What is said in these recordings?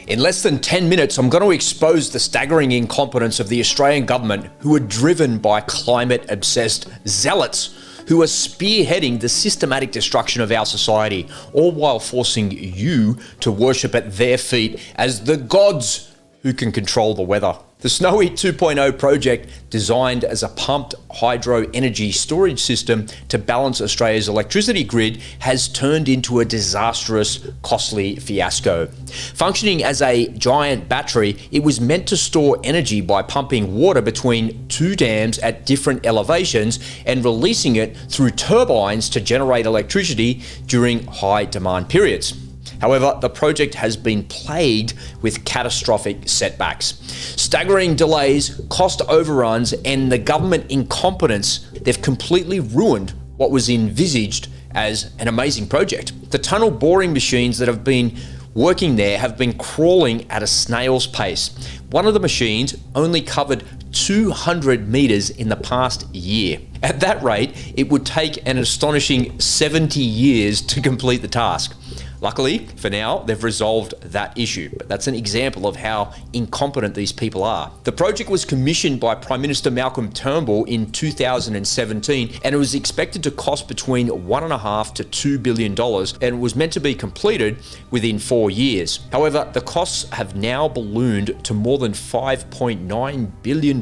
In less than 10 minutes, I'm going to expose the staggering incompetence of the Australian government, who are driven by climate-obsessed zealots who are spearheading the systematic destruction of our society, all while forcing you to worship at their feet as the gods who can control the weather. The Snowy 2.0 project, designed as a pumped hydro energy storage system to balance Australia's electricity grid, has turned into a disastrous, costly fiasco. Functioning as a giant battery, it was meant to store energy by pumping water between two dams at different elevations and releasing it through turbines to generate electricity during high demand periods. However, the project has been plagued with catastrophic setbacks. Staggering delays, cost overruns, and the government incompetence, they've completely ruined what was envisaged as an amazing project. The tunnel boring machines that have been working there have been crawling at a snail's pace. One of the machines only covered 200 meters in the past year. At that rate, it would take an astonishing 70 years to complete the task. Luckily, for now, they've resolved that issue, but that's an example of how incompetent these people are. The project was commissioned by Prime Minister Malcolm Turnbull in 2017, and it was expected to cost between $1.5 to $2 billion, and it was meant to be completed within 4 years. However, the costs have now ballooned to more than $5.9 billion,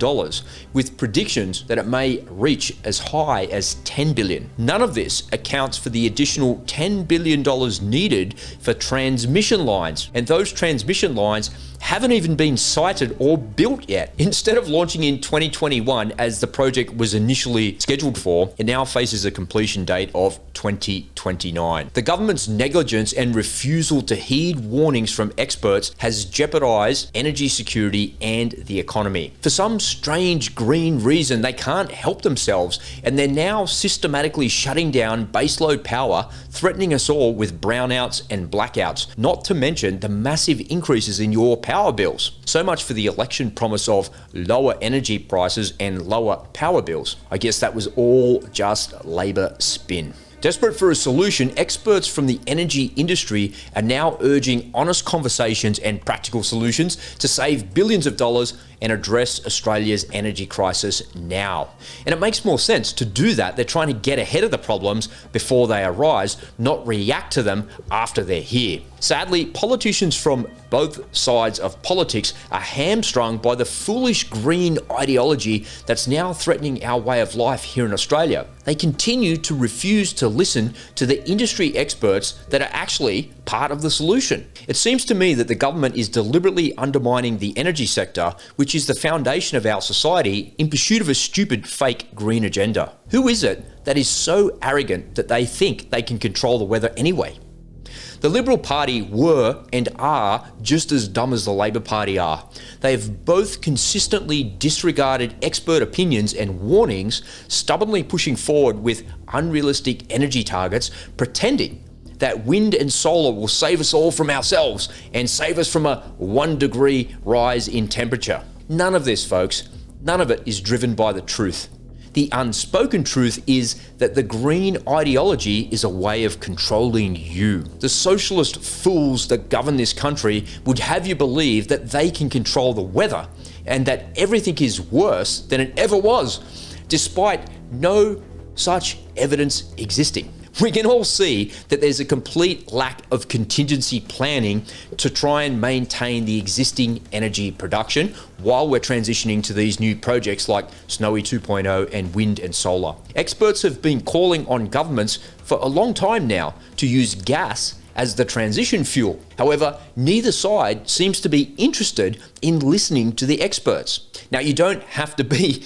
with predictions that it may reach as high as $10 billion. None of this accounts for the additional $10 billion needed for transmission lines, and those transmission lines haven't even been sited or built yet. Instead of launching in 2021 as the project was initially scheduled for, it now faces a completion date of 2029. The government's negligence and refusal to heed warnings from experts has jeopardized energy security and the economy. For some strange green reason, they can't help themselves, and they're now systematically shutting down baseload power, threatening us all with brownouts and blackouts, not to mention the massive increases in your power bills. So much for the election promise of lower energy prices and lower power bills. I guess that was all just Labor spin. Desperate for a solution, experts from the energy industry are now urging honest conversations and practical solutions to save billions of dollars and address Australia's energy crisis now. And it makes more sense to do that. They're trying to get ahead of the problems before they arise, not react to them after they're here. Sadly, politicians from both sides of politics are hamstrung by the foolish green ideology that's now threatening our way of life here in Australia. They continue to refuse to listen to the industry experts that are actually part of the solution. It seems to me that the government is deliberately undermining the energy sector, which is the foundation of our society, in pursuit of a stupid fake green agenda. Who is it that is so arrogant that they think they can control the weather anyway? The Liberal Party were and are just as dumb as the Labor Party are. They have both consistently disregarded expert opinions and warnings, stubbornly pushing forward with unrealistic energy targets, pretending that wind and solar will save us all from ourselves and save us from a 1 degree rise in temperature. None of this, folks, none of it is driven by the truth. The unspoken truth is that the green ideology is a way of controlling you. The socialist fools that govern this country would have you believe that they can control the weather and that everything is worse than it ever was, despite no such evidence existing. We can all see that there's a complete lack of contingency planning to try and maintain the existing energy production while we're transitioning to these new projects like Snowy 2.0 and wind and solar. Experts have been calling on governments for a long time now to use gas as the transition fuel. However, neither side seems to be interested in listening to the experts. Now, you don't have to be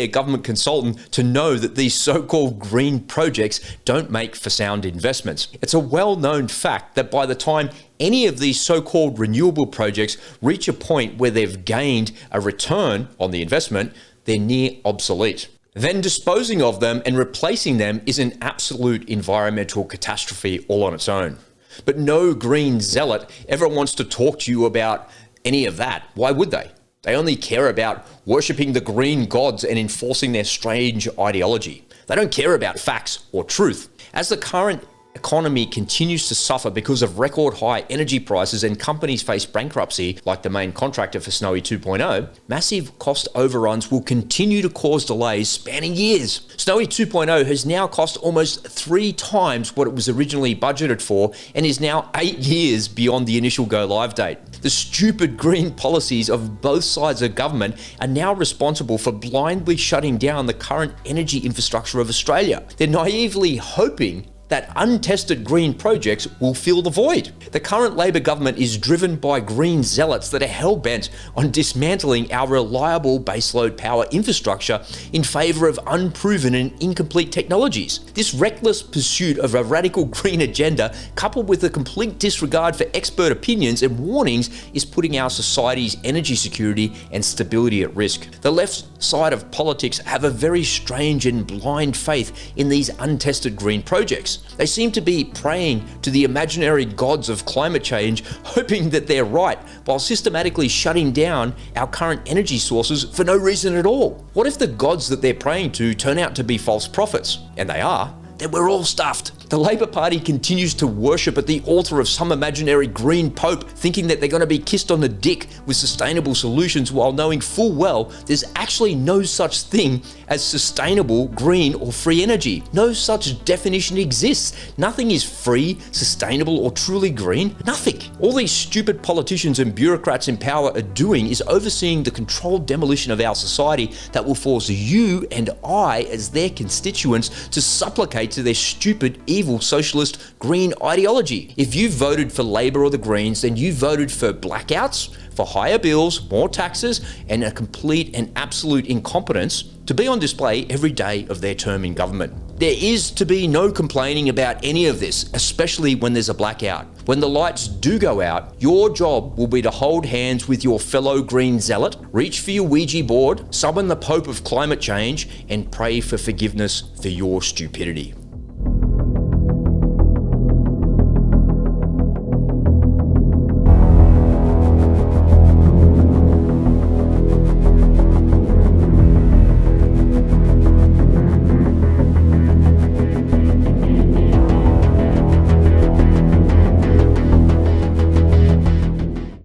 a government consultant to know that these so-called green projects don't make for sound investments. It's a well-known fact that by the time any of these so-called renewable projects reach a point where they've gained a return on the investment, they're near obsolete. Then disposing of them and replacing them is an absolute environmental catastrophe all on its own. But no green zealot ever wants to talk to you about any of that. Why would they? They only care about worshipping the green gods and enforcing their strange ideology. They don't care about facts or truth. As the current economy continues to suffer because of record high energy prices and companies face bankruptcy, like the main contractor for Snowy 2.0, massive cost overruns will continue to cause delays spanning years. Snowy 2.0 has now cost almost 3 times what it was originally budgeted for and is now 8 years beyond the initial go-live date. The stupid green policies of both sides of government are now responsible for blindly shutting down the current energy infrastructure of Australia. They're naively hoping that untested green projects will fill the void. The current Labor government is driven by green zealots that are hell-bent on dismantling our reliable baseload power infrastructure in favour of unproven and incomplete technologies. This reckless pursuit of a radical green agenda, coupled with a complete disregard for expert opinions and warnings, is putting our society's energy security and stability at risk. The left side of politics have a very strange and blind faith in these untested green projects. They seem to be praying to the imaginary gods of climate change, hoping that they're right, while systematically shutting down our current energy sources for no reason at all. What if the gods that they're praying to turn out to be false prophets? And they are. Then we're all stuffed. The Labor Party continues to worship at the altar of some imaginary green pope, thinking that they're going to be kissed on the dick with sustainable solutions, while knowing full well there's actually no such thing as sustainable, green or free energy. No such definition exists. Nothing is free, sustainable or truly green. Nothing. All these stupid politicians and bureaucrats in power are doing is overseeing the controlled demolition of our society that will force you and I, as their constituents, to supplicate to their stupid, evil socialist green ideology. If you voted for Labor or the Greens, then you voted for blackouts, for higher bills, more taxes, and a complete and absolute incompetence to be on display every day of their term in government. There is to be no complaining about any of this, especially when there's a blackout. When the lights do go out, your job will be to hold hands with your fellow green zealot, reach for your Ouija board, summon the Pope of climate change, and pray for forgiveness for your stupidity.